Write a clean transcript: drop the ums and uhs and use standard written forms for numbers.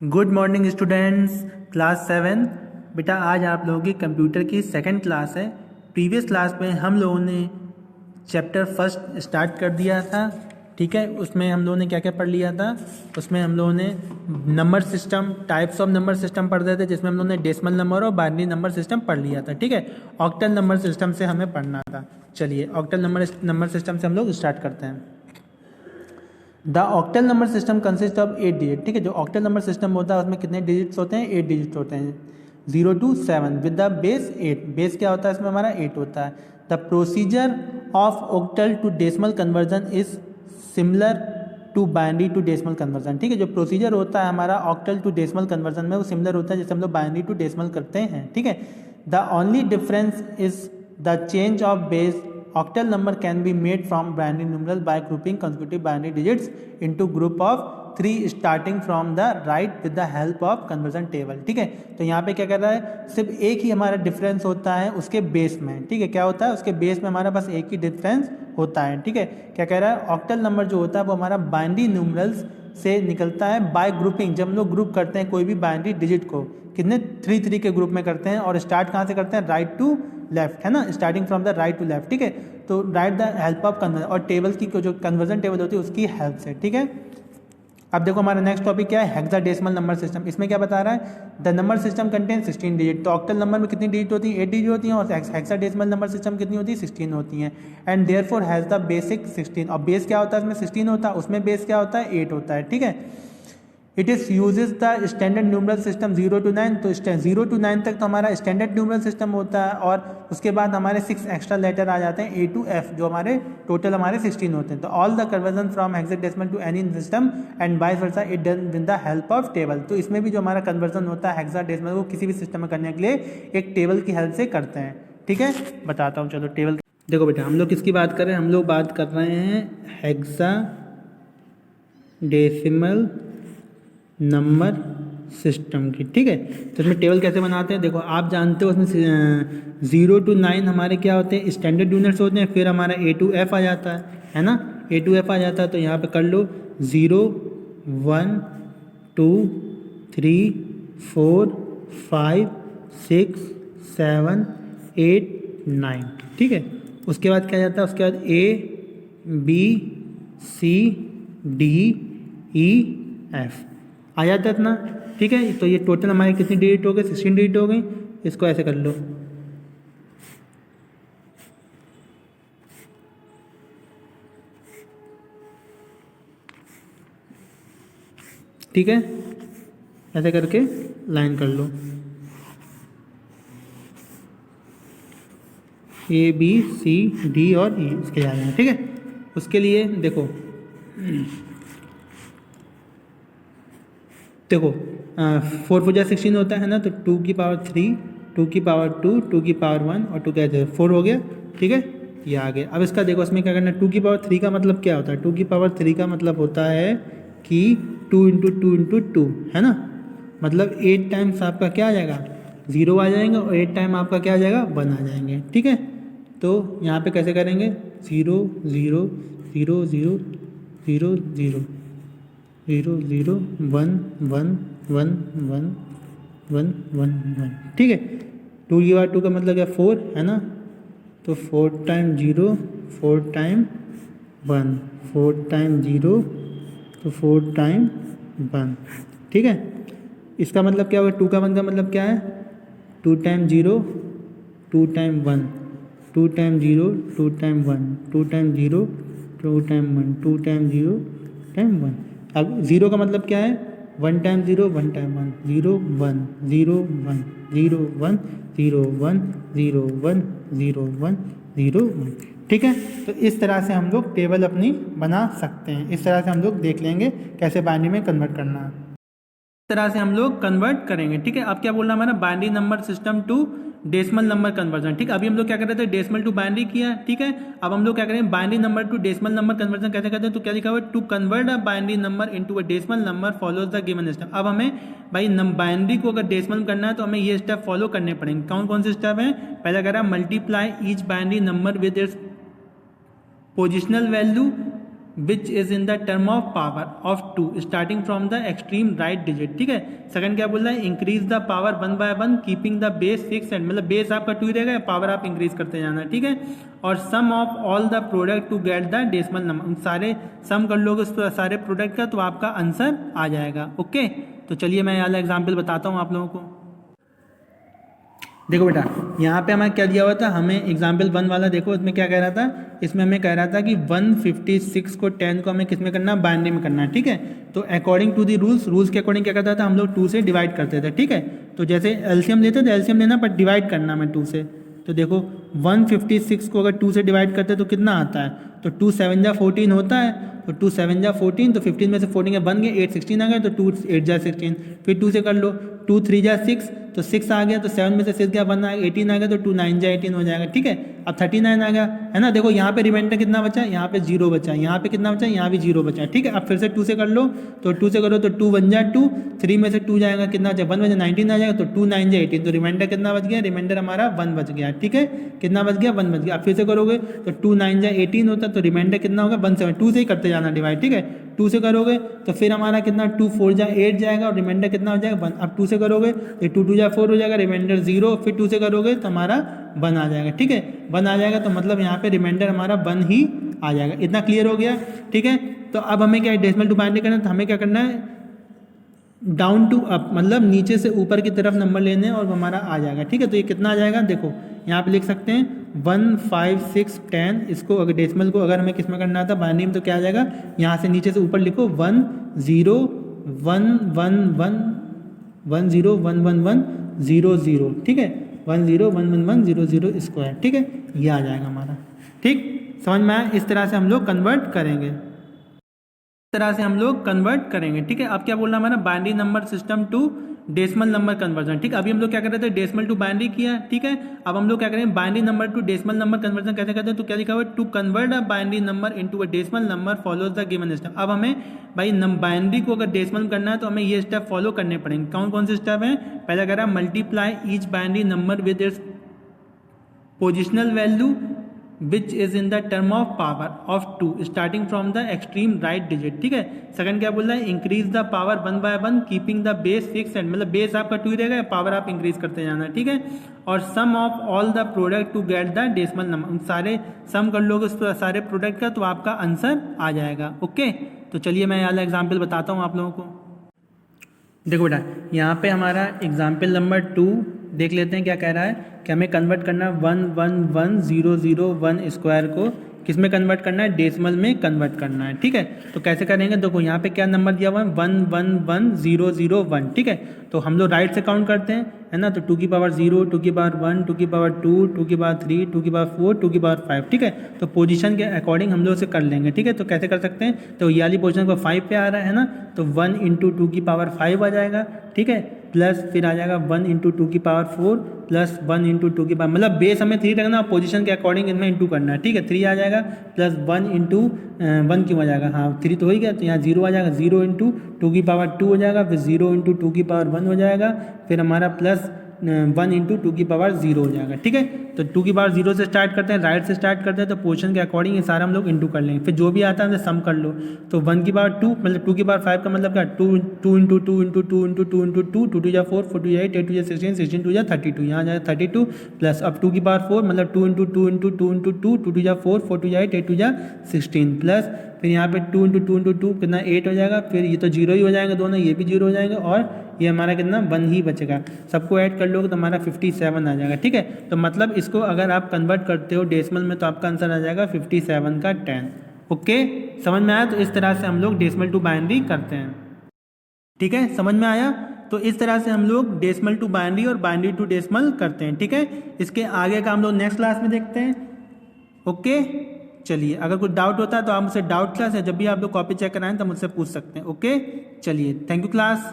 Good morning students, class 7। बेटा आज आप लोगों की कंप्यूटर की सेकंड क्लास है। प्रीवियस क्लास में हम लोगों ने चैप्टर फर्स्ट स्टार्ट कर दिया था। ठीक है, उसमें हम लोगों ने क्या क्या पढ़ लिया था। उसमें हम लोगों ने number system, types of number system पढ़ रहे थे, जिसमें हम लोगों ने डेसिमल नंबर और बाइनरी नंबर सिस्टम पढ़ लिया था। ठीक है, ऑक्टल नंबर सिस्टम से हमें पढ़ना था। चलिए ऑक्टल नंबर सिस्टम से हम लोग स्टार्ट करते हैं। The octal number system consist of 8 digit. ठीक है, जो ऑक्टल नंबर सिस्टम होता है उसमें कितने डिजिट्स होते हैं? 8 डिजिट्स होते हैं, 0 to 7 with the base 8। Base क्या होता है इसमें? हमारा 8 होता है। The procedure of octal to decimal conversion is similar to binary to decimal conversion. ठीक है, जो प्रोसीजर होता है हमारा ऑक्टल टू डेसिमल कन्वर्जन में वो सिमिलर होता है जैसे हम लोग बाइनरी टू डेसिमल करते हैं। ठीक है, the only difference is the change of base. Octal number can be made from binary numerals by grouping consecutive binary digits into group of 3 starting from the right with the help of conversion table। ठीक है, तो यहाँ पे क्या कर रहा है, सिर्फ एक ही हमारा डिफरेंस होता है उसके बेस में। ठीक है, क्या होता है उसके बेस में हमारा बस एक ही डिफरेंस होता है। ठीक है, क्या कह रहा है, ऑक्टल नंबर जो होता है वो हमारा बाइनरी न्यूमरल्स से निकलता है बाय ग्रुपिंग। जब हम लोग ग्रुप करते हैं कोई भी बाइनरी डिजिट को, कितने 3 के ग्रुप में करते हैं, और स्टार्ट कहाँ से करते हैं? राइट टू लेफ्ट, है ना, starting from the right to left. ठीक है, तो right the help of conversion, और टेबल की जो कन्वर्जन टेबल होती है उसकी हेल्प से। ठीक है, अब देखो हमारा नेक्स्ट टॉपिक क्या है, हेक्साडेसिमल नंबर सिस्टम। इसमें क्या बता रहा है, the number system contain 16 digit. तो ऑक्टल नंबर में कितनी डिजिट होती है? 8 डिजिट होती हैं, और हेक्साडेसिमल नंबर सिस्टम कितनी होती है? 16 होती हैं। And therefore has the basic 16। और बेस क्या होता है इसमें? 16 होता है, उसमें बेस क्या होता है? 8 होता है। ठीक है, it is uses the standard numeral system 0 to 9। तो 0 to 9 तक तो हमारा स्टैंडर्ड न्यूमरल सिस्टम होता है, और उसके बाद हमारे 6 एक्स्ट्रा लेटर आ जाते हैं A to F, जो हमारे टोटल हमारे 16 होते हैं। तो all the conversion from hexadecimal to any system and vice versa it done with the help of table. तो इसमें भी जो हमारा कन्वर्जन होता है हेक्साडेसिमल वो किसी भी सिस्टम में करने के लिए एक टेबल की हेल्प से करते हैं। ठीक है, बताता हूँ, चलो टेबल देखो बेटा, हम लोग किसकी बात कर रहे हैं? हम लोग बात कर रहे हैं हेक्साडेसिमल नंबर सिस्टम की। ठीक है, तो इसमें टेबल कैसे बनाते हैं? देखो आप जानते हो उसमें 0 to 9 हमारे क्या होते हैं? स्टैंडर्ड यूनिट्स होते हैं। फिर हमारा A to F आ जाता है ना, A to F आ जाता है। तो यहाँ पे कर लो 0 1 2 3 4 5 6 7 8 9। ठीक है, उसके बाद क्या जाता है? उसके बाद A B C D E F आ जाता है इतना। ठीक है, तो ये टोटल हमारे कितनी डिजिट हो गए? 16 डिजिट हो गई। इसको ऐसे कर लो, ठीक है, ऐसे करके लाइन कर लो, A B C D और E इसके आ जाएंगे। ठीक है, उसके लिए देखो 4 4 जा 16 होता है ना, तो 2 की पावर 3 2 की पावर 2 2 की पावर 1 और 2 क्या 4 हो गया। ठीक है, ये आ गया। अब इसका देखो इसमें क्या करना है, 2 की पावर 3 का मतलब क्या होता है? 2 की पावर 3 का मतलब होता है कि 2 इंटू 2 इंटू 2, है ना, मतलब 8 टाइम्स आपका क्या आ जाएगा? 0 आ जाएंगे, और 8 टाइम आपका क्या आ जाएगा? 1 आ जाएंगे। ठीक है, तो यहाँ पे कैसे करेंगे? 0 0 0 0 0 0 0 0 1 1 1 1 1 1 1। ठीक है, 2 की बार 2 का मतलब क्या? 4, है ना, तो 4 टाइम 0 4 टाइम 1 4 टाइम 0 तो 4 टाइम 1। ठीक है, इसका मतलब क्या होगा? 2 का 1 का मतलब क्या है? 2 time 0 2 time 1 2 time 0 2 time 1 2 time 0 2 time 1 2 time 0 time 1। अब 0 का मतलब क्या है? 1 टाइम 0 1 टाइम 1 0 1 0 1 0 1 0 1 0 1 0 1 0 1। ठीक है, तो इस तरह से हम लोग टेबल अपनी बना सकते हैं। इस तरह से हम लोग देख लेंगे कैसे बाइनरी में कन्वर्ट करना है। इस तरह से हम लोग कन्वर्ट करेंगे। ठीक है, अब क्या बोलना हमारा? Binary number system to decimal number conversion. ठीक है, अभी हम लोग क्या कर रहे थे? डेसिमल टू बाइनरी किया। ठीक है, अब हम लोग क्या करेंगे? Binary number to decimal number conversion कैसे करते हैं? तो क्या लिखा हुआ है? To convert a binary number into a decimal number follows the given step. अब हमें भाई बाइनरी को अगर डेसिमल करना है तो हमें ये स्टेप फॉलो करने पड़ेंगे। कौन कौन से स्टेप हैं? पहला कह रहा है multiply each binary number with its positional value which is in the term of power of 2 starting from the extreme right digit. ठीक है, सेकंड क्या बोल रहा है, increase the power 1 by 1 keeping the base 6 and, मतलब base आपका 2 ही रहेगा, power आप इंक्रीज करते जाना। ठीक है, और sum of all the product to get the decimal number, सारे सम कर लोगे उस सारे प्रोडक्ट का तो आपका आंसर आ जाएगा। ओके, तो चलिए मैं यहाँ एग्जाम्पल बताता हूँ आप लोगों को। देखो बेटा, यहाँ पे हमें क्या दिया हुआ था, हमें एग्जाम्पल 1 वाला देखो, इसमें क्या कह रहा था, इसमें हमें कह रहा था कि 156 को 10 को हमें किस में करना, बाइनरी में करना है। ठीक है, तो अकॉर्डिंग टू दी रूल्स के अकॉर्डिंग क्या करता था, हम लोग 2 से डिवाइड करते थे। ठीक है, तो जैसे एलसीएम लेते थे, एलसीएम लेना पर डिवाइड करना हमें 2 से। तो देखो 156 को अगर 2 से डिवाइड करते तो कितना आता है, तो 2 7 जा 14 होता है, तो 2 7 जा 14, तो 15 में से 14 बन गए, 8 16 आ गए, तो 2 8 जा 16, फिर 2 से कर लो, 2 3 जा 6, तो 6 आ गया, तो 7 में से 6 क्या बनना है, 18 आ गया, तो 2 9 जा 18 हो जाएगा। ठीक है, अब 39 आ गया, है ना। देखो यहाँ पे रिमाइंडर कितना बचा, यहाँ पे 0 बचा, यहाँ पे कितना बचा, यहाँ भी 0 बचा। ठीक है, अब फिर से 2 से कर लो, तो 2 से करो तो 2 1 जा 2, 3 में से 2 जाएगा, कितना बचा, 1 बचा, 19 आ जाएगा, तो 2 9 जा 18, तो रिमाइंडर कितना बच गया, रिमाइंडर हमारा 1 बच गया। ठीक है, कितना बच गया, 1 बच गया। अब फिर से करोगे तो 2 9 जा 18 होता, तो रिमाइंडर कितना होगा, 1 7, 2 से ही करते जाना डिवाइड। ठीक है, 2 से करोगे तो फिर हमारा कितना, 2 4 जा 8 जाएगा, और रिमाइंडर कितना हो जाएगा, 1। अब 2 से करोगे तो 2 2 जा 4 हो जाएगा, रिमाइंडर 0, फिर 2 से करोगे तो हमारा 1 आ जाएगा। ठीक है, 1 आ जाएगा, तो मतलब यहाँ पे रिमाइंडर हमारा 1 ही आ जाएगा। इतना क्लियर हो गया। ठीक है, तो अब हमें क्या है, डेसिमल टू बाइनरी करना है, तो हमें क्या करना है, डाउन टू अप, मतलब नीचे से ऊपर की तरफ नंबर लेने हैं और हमारा आ जाएगा। ठीक है, तो ये कितना आ जाएगा, देखो यहाँ पे लिख सकते हैं 1 5 6 10, इसको अगर डेसिमल को अगर हमें किस में करना था, बाइनरी में, तो क्या आ जाएगा, यहाँ से नीचे से ऊपर लिखो 1 0 1 1 1 1 0 1 1 1 0 0। ठीक है, 1 0 1 1 1 0 0 स्क्वायर। ठीक है, ये आ जाएगा हमारा। ठीक, समझ में आया, इस तरह से हम लोग कन्वर्ट करेंगे, इस तरह से हम लोग कन्वर्ट करेंगे। ठीक है, अब क्या बोलना हमारा, binary number system to decimal number conversion. ठीक है, अभी हम लोग क्या कर रहे थे, डेसिमल टू बाइनरी किया। ठीक है, अब हम लोग क्या करेंगे, binary number to decimal number conversion कैसे करते हैं, तो क्या लिखा हुआ है, to convert a binary number into a decimal number follows the given step. अब हमें भाई बाइनरी को अगर डेसिमल करना है तो हमें ये स्टेप फॉलो करने पड़ेंगे। कौन कौन से स्टेप हैं, पहला कह रहा है multiply each binary number with its positional value which is in the term of power of 2 starting from the extreme right digit. ठीक है, सेकंड क्या बोल रहा है, increase the power 1 by 1 keeping the base 6 and, मतलब base आपका 2 ही रहेगा, power आप इंक्रीज करते जाना। ठीक है, और sum of all the product to get the decimal number, सारे सम कर लोगे उस सारे प्रोडक्ट का तो आपका आंसर आ जाएगा। ओके, तो चलिए मैं यहाँ एग्जाम्पल बताता हूँ आप लोगों को। देखो बेटा, यहाँ पे हमारा एग्जाम्पल नंबर 2 देख लेते हैं, क्या कह रहा है कि हमें कन्वर्ट करना है 1 1 1 0 0 1 स्क्वायर को किस में कन्वर्ट करना है, डेसिमल में कन्वर्ट करना है। ठीक है, तो कैसे करेंगे, देखो यहाँ पे क्या नंबर दिया हुआ है, 1 1 1 0 0 1। ठीक है, तो हम लोग राइट से काउंट करते हैं, है ना, तो 2 की पावर 0, 2 की पावर 1, 2 की पावर 2, 2 की पावर 3, 2 की पावर 4, 2 की पावर 5। ठीक है, तो पोजीशन के अकॉर्डिंग हम लोग उसे कर लेंगे। ठीक है, तो कैसे कर सकते हैं, तो ये वाली पोजीशन को 5 पे आ रहा है ना, तो 1 × 2 की पावर 5 आ जाएगा। ठीक है, प्लस फिर आ जाएगा 1 × 2 की पावर 4 प्लस 1 × 2 की पावर, मतलब बेस हमें 3 रखना, पोजीशन के अकॉर्डिंग इनमें इंटू करना है। ठीक है, 3 आ जाएगा, प्लस 1 × 1 क्यों आ जाएगा, हाँ 3 तो हो ही गया, तो यहाँ 0 आ जाएगा, 0 × 2 की पावर 2 हो जाएगा, फिर 0 × 2 की पावर 1 हो जाएगा, फिर हमारा प्लस 1 × 2 की पावर 0 हो जाएगा। ठीक है, तो 2 की पावर 0 से स्टार्ट करते हैं, राइट से स्टार्ट करते हैं, तो पोजीशन के अकॉर्डिंग ये सारा हम लोग इंटू कर लेंगे, फिर जो भी आता है सम कर लो। तो 1 की पावर 2 मतलब 2 की पावर 5 का मतलब क्या, 2 × 2 × 2 × 2 × 2 × 2, 2 2 जा 4, 4 2 जा 8, 8 2 जा 16, 16 2 जा 32, यहाँ जाएगा 32 प्लस अब 2 की पावर 4 मतलब 2 × 2 × 2 × 2, 2 2 जा 4, 4 2 जा 8, 8 2 जा 16 प्लस फिर यहाँ पे 2 × 2 × 2 कितना 8 हो जाएगा, फिर ये तो 0 ही हो जाएगा दोनों, ये भी 0 हो जाएंगे और ये हमारा कितना 1 ही बचेगा। सबको ऐड कर लोगे तो हमारा 57 आ जाएगा। ठीक है, तो मतलब इसको अगर आप कन्वर्ट करते हो डेसिमल में तो आपका आंसर आ जाएगा 57 का 10। ओके, समझ में आया, तो इस तरह से हम लोग डेसिमल टू बाइनरी करते हैं। ठीक है, समझ में आया, तो इस तरह से हम लोग डेसिमल टू बाइनरी और बाइनरी टू डेसिमल करते हैं। ठीक है, इसके आगे का हम लोग नेक्स्ट क्लास में देखते हैं। ओके, चलिए, अगर कुछ डाउट होता है तो आप मुझसे डाउट क्लास है जब भी आप लोग कॉपी चेक कराएं तो मुझसे पूछ सकते हैं। ओके, चलिए, थैंक यू क्लास।